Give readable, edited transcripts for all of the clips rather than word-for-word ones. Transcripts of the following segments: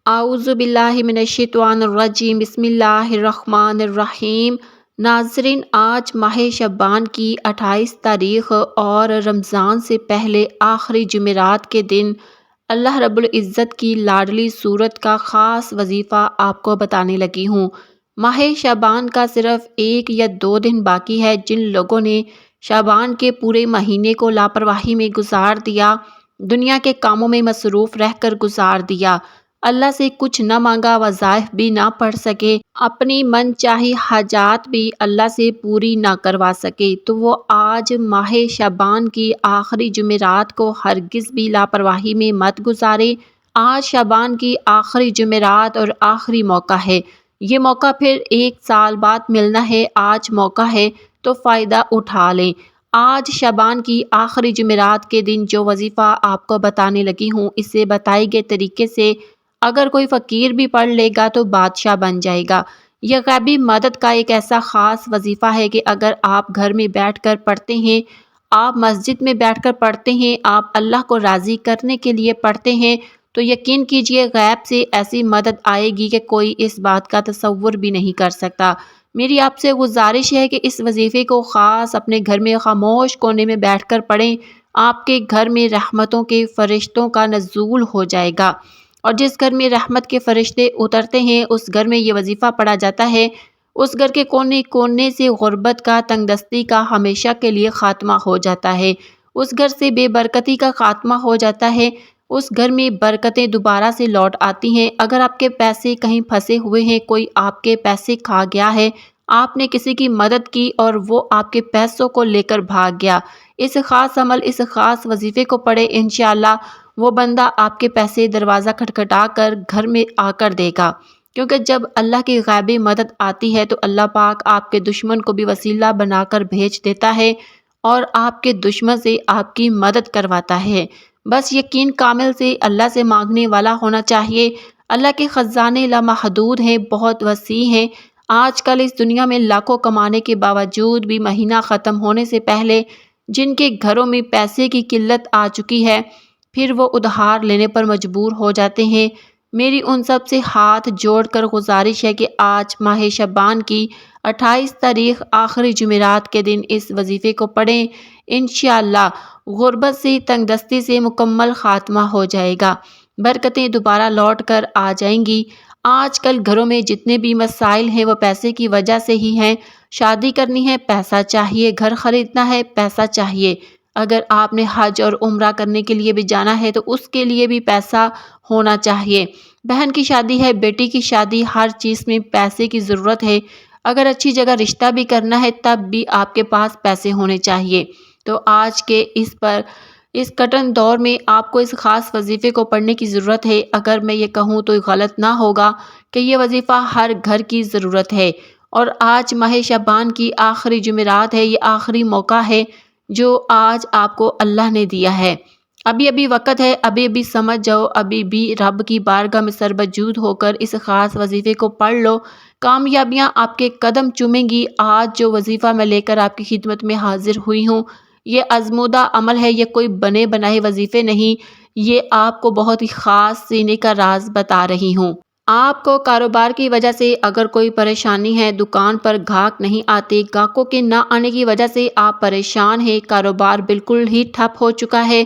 اعوذ باللہ من الشیطان الرجیم، بسم اللہ الرحمن الرحیم۔ ناظرین، آج ماہ شعبان کی 28 تاریخ اور رمضان سے پہلے آخری جمعرات کے دن اللہ رب العزت کی لاڈلی سورت کا خاص وظیفہ آپ کو بتانے لگی ہوں۔ ماہ شعبان کا صرف 1 یا 2 دن باقی ہے۔ جن لوگوں نے شعبان کے پورے مہینے کو لاپرواہی میں گزار دیا، دنیا کے کاموں میں مصروف رہ کر گزار دیا، اللہ سے کچھ نہ مانگا، وظائف بھی نہ پڑھ سکے، اپنی من چاہی حاجات بھی اللہ سے پوری نہ کروا سکے، تو وہ آج ماہ شعبان کی آخری جمعرات کو ہرگز بھی لاپرواہی میں مت گزارے۔ آج شعبان کی آخری جمعرات اور آخری موقع ہے۔ یہ موقع پھر 1 سال بعد ملنا ہے۔ آج موقع ہے تو فائدہ اٹھا لیں۔ آج شعبان کی آخری جمعرات کے دن جو وظیفہ آپ کو بتانے لگی ہوں، اسے بتائے گئے طریقے سے اگر کوئی فقیر بھی پڑھ لے گا تو بادشاہ بن جائے گا۔ یہ غیبی مدد کا ایک ایسا خاص وظیفہ ہے کہ اگر آپ گھر میں بیٹھ کر پڑھتے ہیں، آپ مسجد میں بیٹھ کر پڑھتے ہیں، آپ اللہ کو راضی کرنے کے لیے پڑھتے ہیں، تو یقین کیجئے غیب سے ایسی مدد آئے گی کہ کوئی اس بات کا تصور بھی نہیں کر سکتا۔ میری آپ سے گزارش ہے کہ اس وظیفے کو خاص اپنے گھر میں خاموش کونے میں بیٹھ کر پڑھیں۔ آپ کے گھر میں رحمتوں کے فرشتوں کا نزول ہو جائے گا، اور جس گھر میں رحمت کے فرشتے اترتے ہیں اس گھر میں یہ وظیفہ پڑھا جاتا ہے، اس گھر کے کونے کونے سے غربت کا، تنگ دستی کا ہمیشہ کے لیے خاتمہ ہو جاتا ہے، اس گھر سے بے برکتی کا خاتمہ ہو جاتا ہے، اس گھر میں برکتیں دوبارہ سے لوٹ آتی ہیں۔ اگر آپ کے پیسے کہیں پھنسے ہوئے ہیں، کوئی آپ کے پیسے کھا گیا ہے، آپ نے کسی کی مدد کی اور وہ آپ کے پیسوں کو لے کر بھاگ گیا، اس خاص عمل، اس خاص وظیفے کو پڑھے، انشاءاللہ وہ بندہ آپ کے پیسے دروازہ کھٹکھٹا کر گھر میں آ کر دے گا، کیونکہ جب اللہ کی غیبی مدد آتی ہے تو اللہ پاک آپ کے دشمن کو بھی وسیلہ بنا کر بھیج دیتا ہے اور آپ کے دشمن سے آپ کی مدد کرواتا ہے۔ بس یقین کامل سے اللہ سے مانگنے والا ہونا چاہیے۔ اللہ کے خزانے لامحدود ہیں، بہت وسیع ہیں۔ آج کل اس دنیا میں لاکھوں کمانے کے باوجود بھی مہینہ ختم ہونے سے پہلے جن کے گھروں میں پیسے کی قلت آ چکی ہے، پھر وہ ادھار لینے پر مجبور ہو جاتے ہیں۔ میری ان سب سے ہاتھ جوڑ کر گزارش ہے کہ آج ماہ شعبان کی 28 تاریخ آخری جمعرات کے دن اس وظیفے کو پڑھیں۔ انشاءاللہ غربت سے، تنگ دستی سے مکمل خاتمہ ہو جائے گا، برکتیں دوبارہ لوٹ کر آ جائیں گی۔ آج کل گھروں میں جتنے بھی مسائل ہیں وہ پیسے کی وجہ سے ہی ہیں۔ شادی کرنی ہے، پیسہ چاہیے، گھر خریدنا ہے، پیسہ چاہیے، اگر آپ نے حج اور عمرہ کرنے کے لیے بھی جانا ہے تو اس کے لیے بھی پیسہ ہونا چاہیے۔ بہن کی شادی ہے، بیٹی کی شادی، ہر چیز میں پیسے کی ضرورت ہے۔ اگر اچھی جگہ رشتہ بھی کرنا ہے تب بھی آپ کے پاس پیسے ہونے چاہیے۔ تو آج کے اس کٹن دور میں آپ کو اس خاص وظیفے کو پڑھنے کی ضرورت ہے۔ اگر میں یہ کہوں تو غلط نہ ہوگا کہ یہ وظیفہ ہر گھر کی ضرورت ہے، اور آج ماہ شعبان کی آخری جمعرات ہے، یہ آخری موقع ہے جو آج آپ کو اللہ نے دیا ہے۔ ابھی وقت ہے، ابھی سمجھ جاؤ، ابھی بھی رب کی بارگاہ میں سربجود ہو کر اس خاص وظیفے کو پڑھ لو، کامیابیاں آپ کے قدم چومیں گی۔ آج جو وظیفہ میں لے کر آپ کی خدمت میں حاضر ہوئی ہوں، یہ آزمودہ عمل ہے، یہ کوئی بنے بنائے وظیفے نہیں، یہ آپ کو بہت ہی خاص سینے کا راز بتا رہی ہوں۔ آپ کو کاروبار کی وجہ سے اگر کوئی پریشانی ہے، دکان پر گاہک نہیں آتے، گاہکوں کے نہ آنے کی وجہ سے آپ پریشان ہیں، کاروبار بالکل ہی ٹھپ ہو چکا ہے،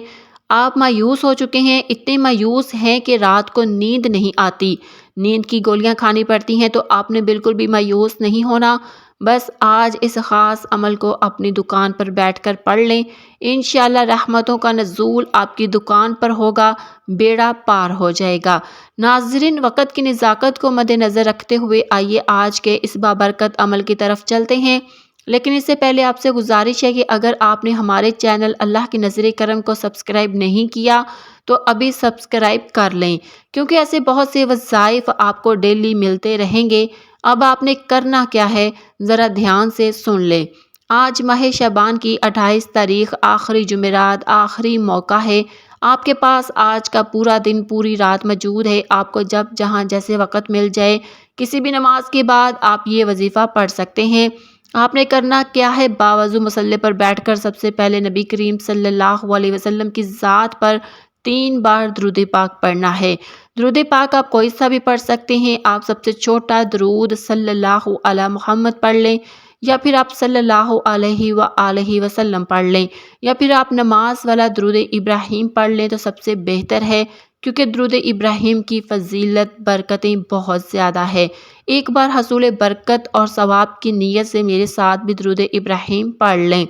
آپ مایوس ہو چکے ہیں، اتنے مایوس ہیں کہ رات کو نیند نہیں آتی، نیند کی گولیاں کھانی پڑتی ہیں، تو آپ نے بالکل بھی مایوس نہیں ہونا۔ بس آج اس خاص عمل کو اپنی دکان پر بیٹھ کر پڑھ لیں، انشاءاللہ رحمتوں کا نزول آپ کی دکان پر ہوگا، بیڑا پار ہو جائے گا۔ ناظرین، وقت کی نزاکت کو مد نظر رکھتے ہوئے آئیے آج کے اس بابرکت عمل کی طرف چلتے ہیں، لیکن اس سے پہلے آپ سے گزارش ہے کہ اگر آپ نے ہمارے چینل اللہ کی نظر کرم کو سبسکرائب نہیں کیا تو ابھی سبسکرائب کر لیں، کیونکہ ایسے بہت سے وظائف آپ کو ڈیلی ملتے رہیں گے۔ اب آپ نے کرنا کیا ہے، ذرا دھیان سے سن لیں۔ آج ماہ شعبان کی 28 تاریخ آخری جمعرات، آخری موقع ہے۔ آپ کے پاس آج کا پورا دن، پوری رات موجود ہے، آپ کو جب جہاں جیسے وقت مل جائے، کسی بھی نماز کے بعد آپ یہ وظیفہ پڑھ سکتے ہیں۔ آپ نے کرنا کیا ہے، باوضو مصلی پر بیٹھ کر سب سے پہلے نبی کریم صلی اللہ علیہ وسلم کی ذات پر 3 بار درود پاک پڑھنا ہے۔ درود پاک آپ کوئی سا بھی پڑھ سکتے ہیں۔ آپ سب سے چھوٹا درود صلی اللہ علی محمد پڑھ لیں، یا پھر آپ صلی اللہ علیہ وآلہ وسلم پڑھ لیں، یا پھر آپ نماز والا درود ابراہیم پڑھ لیں تو سب سے بہتر ہے، کیونکہ درود ابراہیم کی فضیلت برکتیں بہت زیادہ ہے۔ ایک بار حصول برکت اور ثواب کی نیت سے میرے ساتھ بھی درود ابراہیم پڑھ لیں۔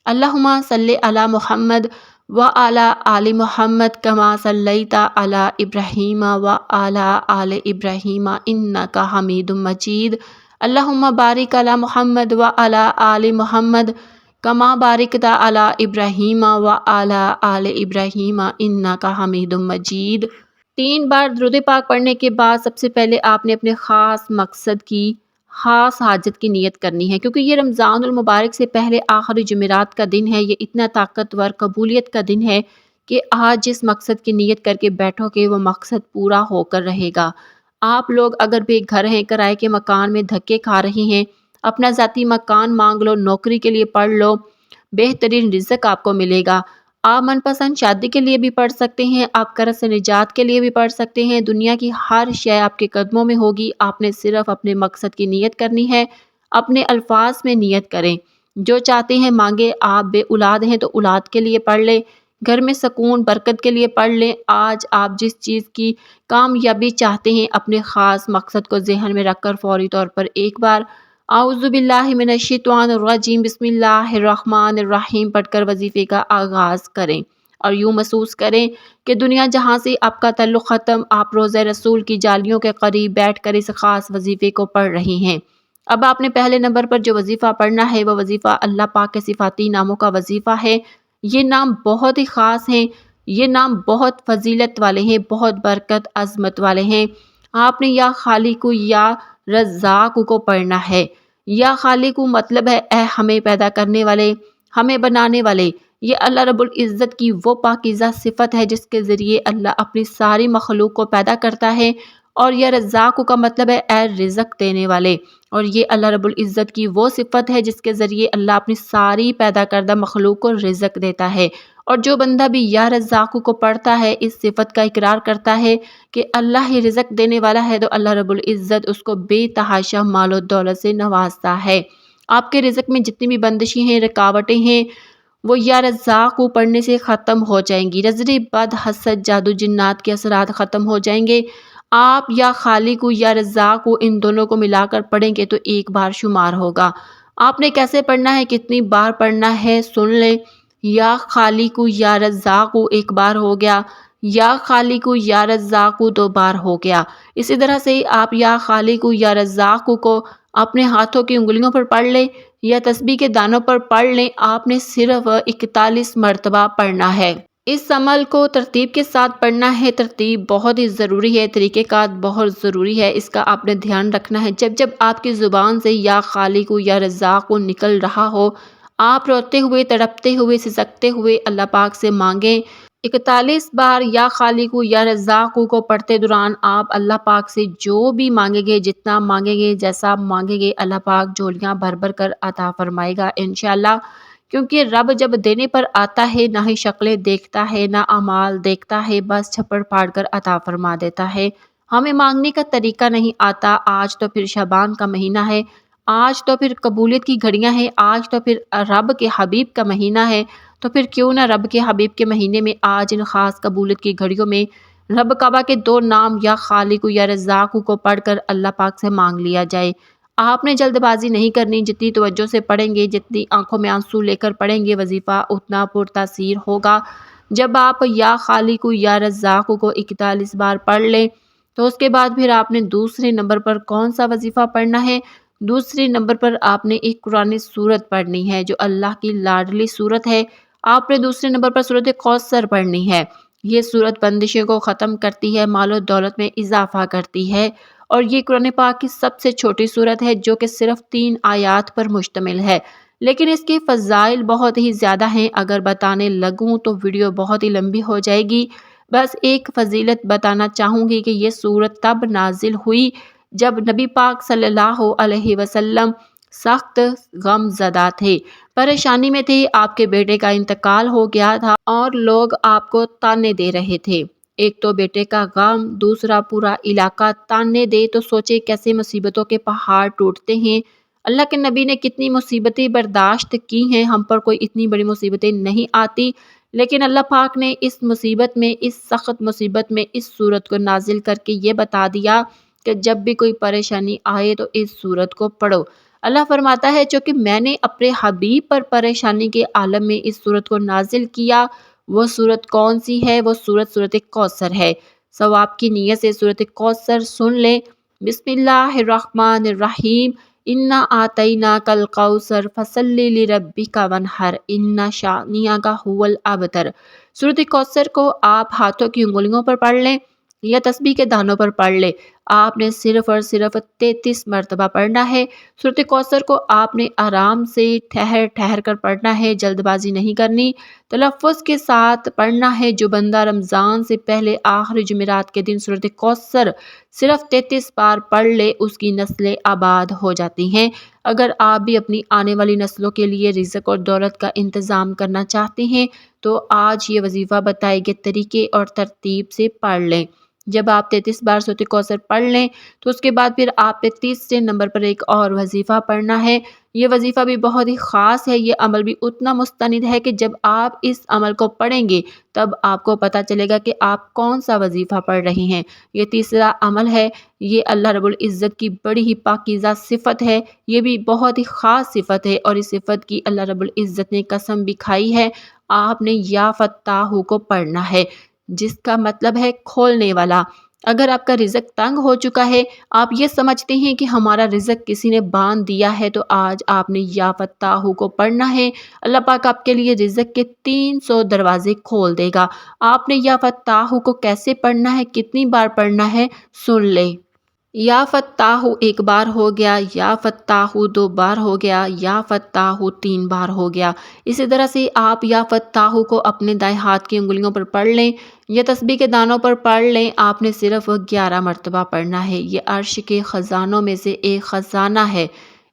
اللہم صلی علی محمد وعلی آل محمد کما صلیت علی ابراہیم وعلی آل ابراہیم انک حمید مجید۔ اللہم بارک علی محمد وعلی آل محمد کما بارکت علی ابراہیم وعلی آل ابراہیم انک حمید مجید۔ 3 بار درود پاک پڑھنے کے بعد سب سے پہلے آپ نے اپنے خاص مقصد کی، خاص حاجت کی نیت کرنی ہے، کیونکہ یہ رمضان المبارک سے پہلے آخری جمعرات کا دن ہے۔ یہ اتنا طاقتور قبولیت کا دن ہے کہ آج جس مقصد کی نیت کر کے بیٹھو گے وہ مقصد پورا ہو کر رہے گا۔ آپ لوگ اگر بے گھر ہیں، کرائے کے مکان میں دھکے کھا رہے ہیں، اپنا ذاتی مکان مانگ لو، نوکری کے لیے پڑھ لو، بہترین رزق آپ کو ملے گا۔ آپ من پسند شادی کے لیے بھی پڑھ سکتے ہیں، آپ قرض سے نجات کے لیے بھی پڑھ سکتے ہیں، دنیا کی ہر شے آپ کے قدموں میں ہوگی۔ آپ نے صرف اپنے مقصد کی نیت کرنی ہے۔ اپنے الفاظ میں نیت کریں، جو چاہتے ہیں مانگے۔ آپ بے اولاد ہیں تو اولاد کے لیے پڑھ لیں، گھر میں سکون برکت کے لیے پڑھ لیں۔ آج آپ جس چیز کی کامیابی چاہتے ہیں، اپنے خاص مقصد کو ذہن میں رکھ کر فوری طور پر ایک بار اعوذ باللہ من الشیطان الرجیم بسم اللہ الرحمن الرحیم پڑھ کر وظیفے کا آغاز کریں، اور یوں محسوس کریں کہ دنیا جہاں سے آپ کا تعلق ختم، آپ روضہ رسول کی جالیوں کے قریب بیٹھ کر اس خاص وظیفے کو پڑھ رہی ہیں۔ اب آپ نے پہلے نمبر پر جو وظیفہ پڑھنا ہے وہ وظیفہ اللہ پاک کے صفاتی ناموں کا وظیفہ ہے۔ یہ نام بہت ہی خاص ہیں، یہ نام بہت فضیلت والے ہیں، بہت برکت عظمت والے ہیں۔ آپ نے یا خالق یا رزاق کو پڑھنا ہے۔ یا خالق مطلب ہے اے ہمیں پیدا کرنے والے، ہمیں بنانے والے۔ یہ اللہ رب العزت کی وہ پاکیزہ صفت ہے جس کے ذریعے اللہ اپنی ساری مخلوق کو پیدا کرتا ہے۔ اور یہ رزاق کا مطلب ہے اے رزق دینے والے، اور یہ اللہ رب العزت کی وہ صفت ہے جس کے ذریعے اللہ اپنی ساری پیدا کردہ مخلوق کو رزق دیتا ہے۔ اور جو بندہ بھی یا رزاق کو پڑھتا ہے، اس صفت کا اقرار کرتا ہے کہ اللہ ہی رزق دینے والا ہے، تو اللہ رب العزت اس کو بے تحاشا مال و دولت سے نوازتا ہے۔ آپ کے رزق میں جتنی بھی بندشیں ہیں، رکاوٹیں ہیں، وہ یا رزاق کو پڑھنے سے ختم ہو جائیں گی۔ نظر بد، حسد، جادو، جنات کے اثرات ختم ہو جائیں گے۔ آپ یا خالق یا رزاق ان دونوں کو ملا کر پڑھیں گے تو ایک بار شمار ہوگا۔ آپ نے کیسے پڑھنا ہے، کتنی بار پڑھنا ہے، سن لیں۔ یا خالق یا رزاق ایک بار ہو گیا، یا خالق یا رزاق 2 بار ہو گیا۔ اسی طرح سے آپ یا خالق یا رزاق کو اپنے ہاتھوں کی انگلیوں پر پڑھ لیں یا تسبیح کے دانوں پر پڑھ لیں۔ آپ نے صرف 41 مرتبہ پڑھنا ہے۔ اس عمل کو ترتیب کے ساتھ پڑھنا ہے۔ ترتیب بہت ہی ضروری ہے، طریقہ کار بہت ضروری ہے، اس کا آپ نے دھیان رکھنا ہے۔ جب جب آپ کی زبان سے یا خالق یا رزاق نکل رہا ہو، آپ روتے ہوئے، تڑپتے ہوئے، سسکتے ہوئے اللہ پاک سے مانگیں۔ 41 بار یا خالق یا رزاق کو پڑھتے دوران آپ اللہ پاک سے جو بھی مانگیں گے، جتنا مانگیں گے، جیسا مانگیں گے، اللہ پاک جھولیاں بھر بھر کر عطا فرمائے گا انشاءاللہ۔ کیونکہ رب جب دینے پر آتا ہے، نہ ہی شکلیں دیکھتا ہے، نہ اعمال دیکھتا ہے، بس چھپڑ پھاڑ کر عطا فرما دیتا ہے۔ ہمیں مانگنے کا طریقہ نہیں آتا۔ آج تو پھر شعبان کا مہینہ ہے، آج تو پھر قبولیت کی گھڑیاں ہیں، آج تو پھر رب کے حبیب کا مہینہ ہے، تو پھر کیوں نہ رب کے حبیب کے مہینے میں آج ان خاص قبولیت کی گھڑیوں میں رب کعبہ کے 2 نام یا خالق یا رزاق کو پڑھ کر اللہ پاک سے مانگ لیا جائے۔ آپ نے جلد بازی نہیں کرنی، جتنی توجہ سے پڑھیں گے، جتنی آنکھوں میں آنسو لے کر پڑھیں گے، وظیفہ اتنا پرتاثیر ہوگا۔ جب آپ یا خالق یا رزاق کو 41 بار پڑھ لیں تو اس کے بعد پھر آپ نے دوسرے نمبر پر کون سا وظیفہ پڑھنا ہے؟ دوسرے نمبر پر آپ نے ایک قرآن سورت پڑھنی ہے جو اللہ کی لاڈلی سورت ہے۔ آپ نے دوسرے نمبر پر سورت کوثر پڑھنی ہے۔ یہ سورت بندشوں کو ختم کرتی ہے، مال و دولت میں اضافہ کرتی ہے، اور یہ قرآن پاک کی سب سے چھوٹی سورت ہے جو کہ صرف 3 آیات پر مشتمل ہے، لیکن اس کے فضائل بہت ہی زیادہ ہیں۔ اگر بتانے لگوں تو ویڈیو بہت ہی لمبی ہو جائے گی۔ بس ایک فضیلت بتانا چاہوں گی کہ یہ سورت تب نازل ہوئی جب نبی پاک صلی اللہ علیہ وسلم سخت غم زدہ تھے، پریشانی میں تھے۔ آپ کے بیٹے کا انتقال ہو گیا تھا اور لوگ آپ کو تانے دے رہے تھے۔ ایک تو بیٹے کا غم، دوسرا پورا علاقہ تانے دے تو سوچے کیسے مصیبتوں کے پہاڑ ٹوٹتے ہیں۔ اللہ کے نبی نے کتنی مصیبتیں برداشت کی ہیں، ہم پر کوئی اتنی بڑی مصیبتیں نہیں آتی، لیکن اللہ پاک نے اس مصیبت میں، اس سخت مصیبت میں اس سورت کو نازل کر کے یہ بتا دیا کہ جب بھی کوئی پریشانی آئے تو اس سورت کو پڑھو۔ اللہ فرماتا ہے چونکہ میں نے اپنے حبیب پر پریشانی کے عالم میں اس سورت کو نازل کیا۔ وہ سورت کون سی ہے؟ وہ سورت کوثر ہے۔ ثواب کی نیت سے سورت کوثر سن لیں۔ بسم اللہ الرحمن الرحیم۔ انا آتیناک الکوثر فصلی لربک وانحر ان شانئک ھو الابتر۔ سورت کوثر کو آپ ہاتھوں کی انگلیوں پر پڑھ لیں یا تسبیح کے دانوں پر پڑھ لیں۔ آپ نے صرف اور صرف 33 مرتبہ پڑھنا ہے۔ سورت کوثر کو آپ نے آرام سے ٹھہر ٹھہر کر پڑھنا ہے، جلد بازی نہیں کرنی، تلفظ کے ساتھ پڑھنا ہے۔ جو بندہ رمضان سے پہلے آخری جمعرات کے دن سورت کوثر صرف 33 بار پڑھ لے اس کی نسلیں آباد ہو جاتی ہیں۔ اگر آپ بھی اپنی آنے والی نسلوں کے لیے رزق اور دولت کا انتظام کرنا چاہتے ہیں تو آج یہ وظیفہ بتائے گئے طریقے اور ترتیب سے پڑھ لیں۔ جب آپ 33 بار سورت کوثر پڑھ لیں تو اس کے بعد پھر آپ نے تیسرے نمبر پر ایک اور وظیفہ پڑھنا ہے۔ یہ وظیفہ بھی بہت ہی خاص ہے، یہ عمل بھی اتنا مستند ہے کہ جب آپ اس عمل کو پڑھیں گے تب آپ کو پتہ چلے گا کہ آپ کون سا وظیفہ پڑھ رہے ہیں۔ یہ تیسرا عمل ہے، یہ اللہ رب العزت کی بڑی ہی پاکیزہ صفت ہے، یہ بھی بہت ہی خاص صفت ہے اور اس صفت کی اللہ رب العزت نے قسم بھی کھائی ہے۔ آپ نے یا فتاح کو پڑھنا ہے جس کا مطلب ہے کھولنے والا۔ اگر آپ کا رزق تنگ ہو چکا ہے، آپ یہ سمجھتے ہیں کہ ہمارا رزق کسی نے باندھ دیا ہے، تو آج آپ نے یا فتاح کو پڑھنا ہے۔ اللہ پاک آپ کے لیے رزق کے 300 دروازے کھول دے گا۔ آپ نے یا فتاح کو کیسے پڑھنا ہے، کتنی بار پڑھنا ہے، سن لیں۔ یا فتاح ایک بار ہو گیا، یا فتاح 2 بار ہو گیا، یا فتاح 3 بار ہو گیا۔ اسی طرح سے آپ یا فتاح کو اپنے دائیں ہاتھ کی انگلیوں پر پڑھ لیں یا تسبیح کے دانوں پر پڑھ لیں۔ آپ نے صرف 11 مرتبہ پڑھنا ہے۔ یہ عرش کے خزانوں میں سے ایک خزانہ ہے۔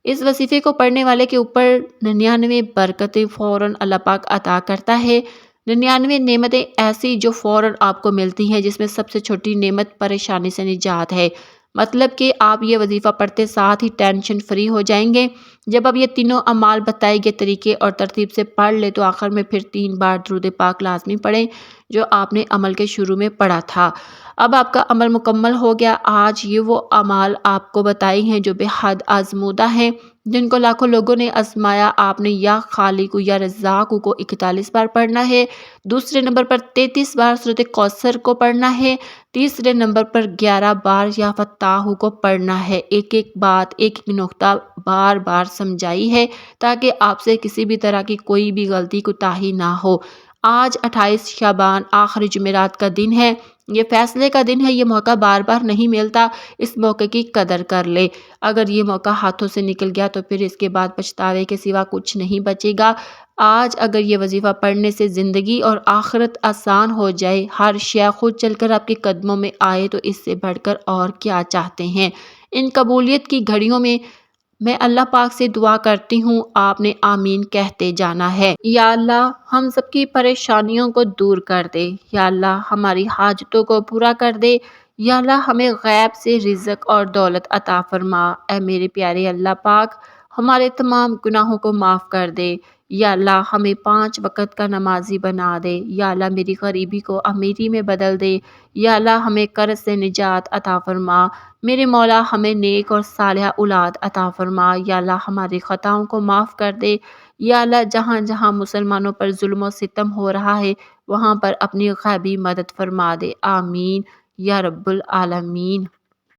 اس وظیفے کو پڑھنے والے کے اوپر 99 برکتیں فوراً اللہ پاک عطا کرتا ہے۔ 99 نعمتیں ایسی جو فوراً آپ کو ملتی ہیں، جس میں سب سے چھوٹی نعمت پریشانی سے نجات ہے۔ مطلب کہ آپ یہ وظیفہ پڑھتے ساتھ ہی ٹینشن فری ہو جائیں گے۔ جب آپ یہ تینوں اعمال بتائے گئے طریقے اور ترتیب سے پڑھ لیں تو آخر میں پھر 3 بار درود پاک لازمی پڑھیں جو آپ نے عمل کے شروع میں پڑھا تھا۔ اب آپ کا عمل مکمل ہو گیا۔ آج یہ وہ اعمال آپ کو بتائی ہیں جو بے حد آزمودہ ہیں، جن کو لاکھوں لوگوں نے آزمایا۔ آپ نے یا خالق یا رزاق کو 41 بار پڑھنا ہے، دوسرے نمبر پر 33 بار سورت کوثر کو پڑھنا ہے، تیسرے نمبر پر 11 بار یا فتاح کو پڑھنا ہے۔ ایک ایک بات، ایک ایک نقطہ بار بار سمجھائی ہے تاکہ آپ سے کسی بھی طرح کی کوئی بھی غلطی کوتاہی نہ ہو۔ آج 28 شعبان آخری جمعرات کا دن ہے، یہ فیصلے کا دن ہے، یہ موقع بار بار نہیں ملتا، اس موقع کی قدر کر لے۔ اگر یہ موقع ہاتھوں سے نکل گیا تو پھر اس کے بعد پچھتاوے کے سوا کچھ نہیں بچے گا۔ آج اگر یہ وظیفہ پڑھنے سے زندگی اور آخرت آسان ہو جائے، ہر شے خود چل کر آپ کے قدموں میں آئے، تو اس سے بڑھ کر اور کیا چاہتے ہیں۔ ان قبولیت کی گھڑیوں میں اللہ پاک سے دعا کرتی ہوں، آپ نے آمین کہتے جانا ہے۔ یا اللہ ہم سب کی پریشانیوں کو دور کر دے، یا اللہ ہماری حاجتوں کو پورا کر دے، یا اللہ ہمیں غیب سے رزق اور دولت عطا فرما۔ اے میرے پیارے اللہ پاک، ہمارے تمام گناہوں کو معاف کر دے۔ یا اللہ ہمیں 5 وقت کا نمازی بنا دے۔ یا اللہ میری غریبی کو امیری میں بدل دے۔ یا اللہ ہمیں قرض سے نجات عطا فرما۔ میرے مولا ہمیں نیک اور صالحہ اولاد عطا فرما۔ یا اللہ ہماری خطاؤں کو معاف کر دے۔ یا اللہ جہاں جہاں مسلمانوں پر ظلم و ستم ہو رہا ہے وہاں پر اپنی غیبی مدد فرما دے۔ آمین یا رب العالمین۔